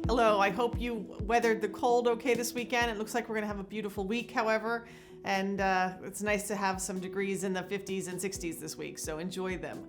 Hello, I hope you weathered the cold okay this weekend. It looks like we're going to have a beautiful week, however, and it's nice to have some degrees in the 50s and 60s this week, so enjoy them.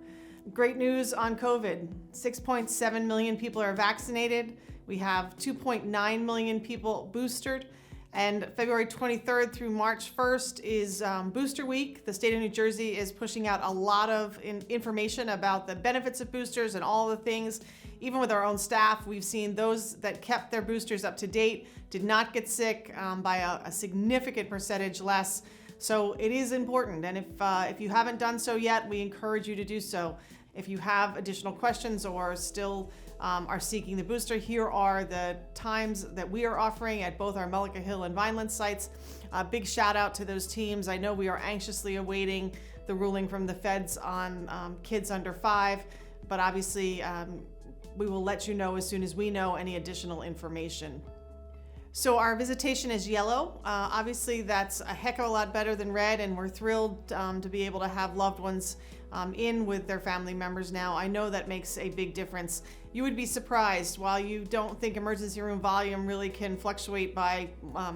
Great news on COVID. 6.7 million people are vaccinated. We have 2.9 million people boosted. And February 23rd through March 1st is Booster Week. The state of New Jersey is pushing out a lot of information about the benefits of boosters and all the things. Even with our own staff, we've seen those that kept their boosters up to date did not get sick by a significant percentage less. So it is important. And if you haven't done so yet, we encourage you to do so. If you have additional questions or still are seeking the booster, here are the times that we are offering at both our Mullica Hill and Vineland sites. Big shout out to those teams. I know we are anxiously awaiting the ruling from the feds on kids under 5, but obviously we will let you know as soon as we know any additional information. So our visitation is yellow. Obviously that's a heck of a lot better than red, and we're thrilled to be able to have loved ones in with their family members now. I know that makes a big difference. You would be surprised, while you don't think emergency room volume really can fluctuate by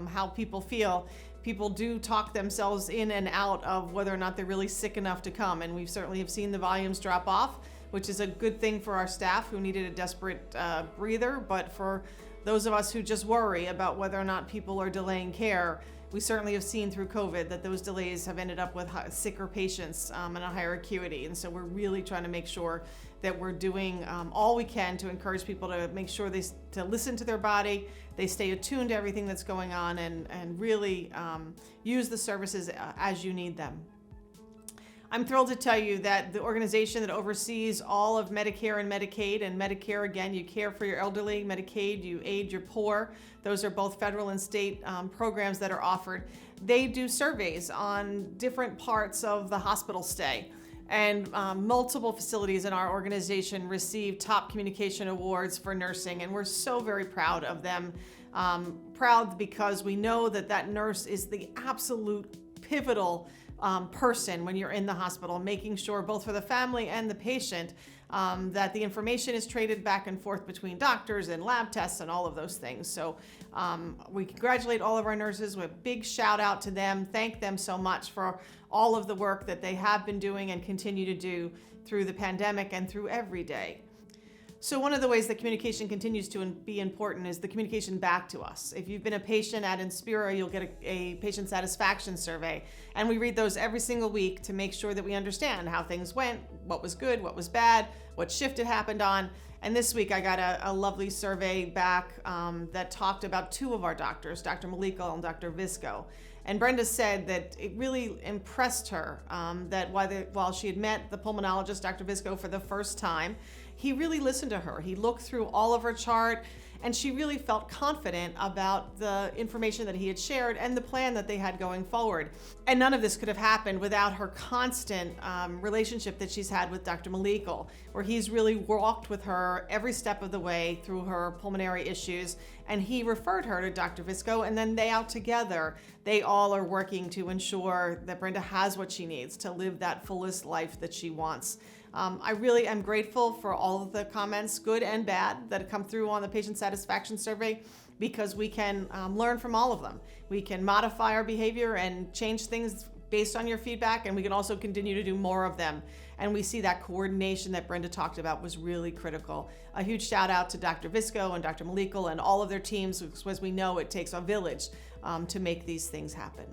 how people feel, people do talk themselves in and out of whether or not they're really sick enough to come, and we certainly have seen the volumes drop off, which is a good thing for our staff who needed a desperate breather, but for those of us who just worry about whether or not people are delaying care, we certainly have seen through COVID that those delays have ended up with sicker patients and a higher acuity. And so we're really trying to make sure that we're doing all we can to encourage people to make sure to listen to their body, they stay attuned to everything that's going on, and really use the services as you need them. I'm thrilled to tell you that the organization that oversees all of Medicare and Medicaid, and Medicare, again, you care for your elderly, Medicaid, you aid your poor. Those are both federal and state programs that are offered. They do surveys on different parts of the hospital stay. And multiple facilities in our organization receive top communication awards for nursing, and we're so very proud of them. Proud because we know that nurse is the absolute pivotal person when you're in the hospital, making sure both for the family and the patient that the information is traded back and forth between doctors and lab tests and all of those things. So we congratulate all of our nurses with a big shout out to them. Thank them so much for all of the work that they have been doing and continue to do through the pandemic and through every day. So one of the ways that communication continues to be important is the communication back to us. If you've been a patient at Inspira, you'll get a patient satisfaction survey. And we read those every single week to make sure that we understand how things went, what was good, what was bad, what shift it happened on. And this week I got a lovely survey back that talked about two of our doctors, Dr. Maliko and Dr. Visco. And Brenda said that it really impressed her that while she had met the pulmonologist, Dr. Visco, for the first time, he really listened to her. He looked through all of her chart, and she really felt confident about the information that he had shared and the plan that they had going forward. And none of this could have happened without her constant relationship that she's had with Dr. Maliko, where he's really walked with her every step of the way through her pulmonary issues, and he referred her to Dr. Visco, and then they all are working to ensure that Brenda has what she needs to live that fullest life that she wants. I really am grateful for all of the comments, good and bad, that have come through on the patient satisfaction survey, because we can learn from all of them. We can modify our behavior and change things based on your feedback, and we can also continue to do more of them. And we see that coordination that Brenda talked about was really critical. A huge shout out to Dr. Visco and Dr. Maliko and all of their teams, because as we know, it takes a village to make these things happen.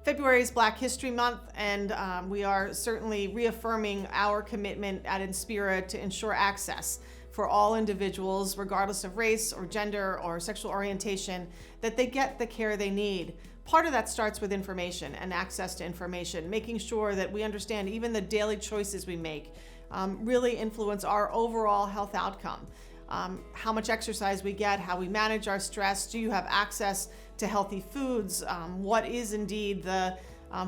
February is Black History Month, and we are certainly reaffirming our commitment at Inspira to ensure access for all individuals, regardless of race or gender or sexual orientation, that they get the care they need. Part of that starts with information and access to information, making sure that we understand even the daily choices we make really influence our overall health outcome. How much exercise we get, how we manage our stress, do you have access to healthy foods, what is indeed the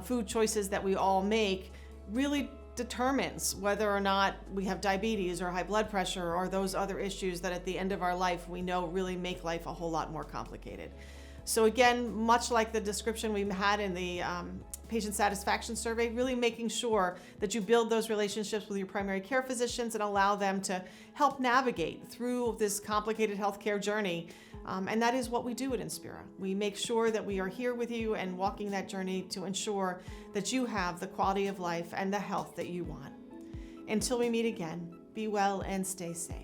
food choices that we all make really determines whether or not we have diabetes or high blood pressure or those other issues that at the end of our life we know really make life a whole lot more complicated. So again, much like the description we had in the patient satisfaction survey, really making sure that you build those relationships with your primary care physicians and allow them to help navigate through this complicated healthcare journey. And that is what we do at Inspira. We make sure that we are here with you and walking that journey to ensure that you have the quality of life and the health that you want. Until we meet again, be well and stay safe.